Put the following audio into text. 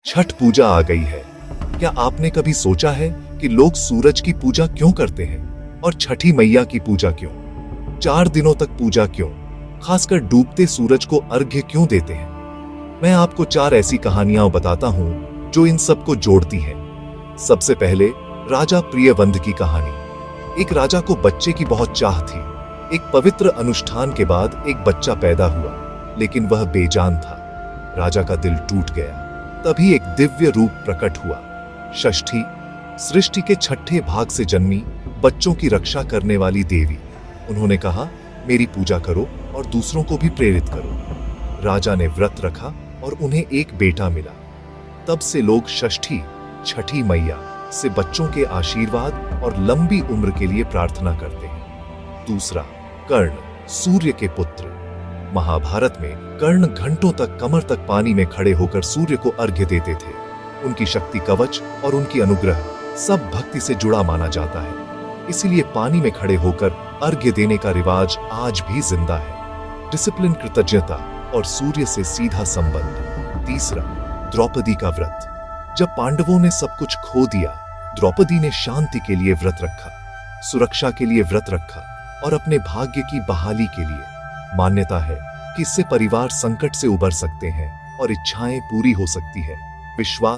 छठ पूजा आ गई है। क्या आपने कभी सोचा है कि लोग सूरज की पूजा क्यों करते हैं और छठी मैया की पूजा क्यों? 4 दिनों तक पूजा क्यों? खासकर डूबते सूरज को अर्घ्य क्यों देते हैं? मैं आपको 4 ऐसी कहानियां बताता हूं जो इन सब को जोड़ती हैं। सबसे पहले राजा प्रियवंद की कहानी। एक राजा को बच्चे की बहुत चाह थी। एक पवित्र अनुष्ठान के बाद एक बच्चा पैदा हुआ, लेकिन वह बेजान था। राजा का दिल टूट गया। तभी एक दिव्य रूप प्रकट हुआ। षष्ठी, सृष्टि के छठे भाग से जन्मी, बच्चों की रक्षा करने वाली देवी। उन्होंने कहा, मेरी पूजा करो और दूसरों को भी प्रेरित करो। राजा ने व्रत रखा और उन्हें एक बेटा मिला। तब से लोग षष्ठी, छठी मैया से बच्चों के आशीर्वाद और लंबी उम्र के लिए प्रार्थना करते हैं। दूसरा, कर्ण, सूर्य के पुत्र। महाभारत में कर्ण घंटों तक कमर तक पानी में खड़े होकर सूर्य को अर्घ्य देते थे। उनकी शक्ति, कवच और उनकी अनुग्रह सब भक्ति से जुड़ा माना जाता है। इसीलिए पानी में खड़े होकर अर्घ्य देने का रिवाज आज भी जिंदा है। डिसिप्लिन, कृतज्ञता और सूर्य से सीधा संबंध। तीसरा, द्रौपदी का व्रत। जब पांडवों ने सब कुछ खो दिया, द्रौपदी ने शांति के लिए व्रत रखा, सुरक्षा के लिए व्रत रखा और अपने भाग्य की बहाली के लिए। मान्यता है कि इससे परिवार संकट से उबर सकते हैं और इच्छाएं पूरी हो सकती है। विश्वास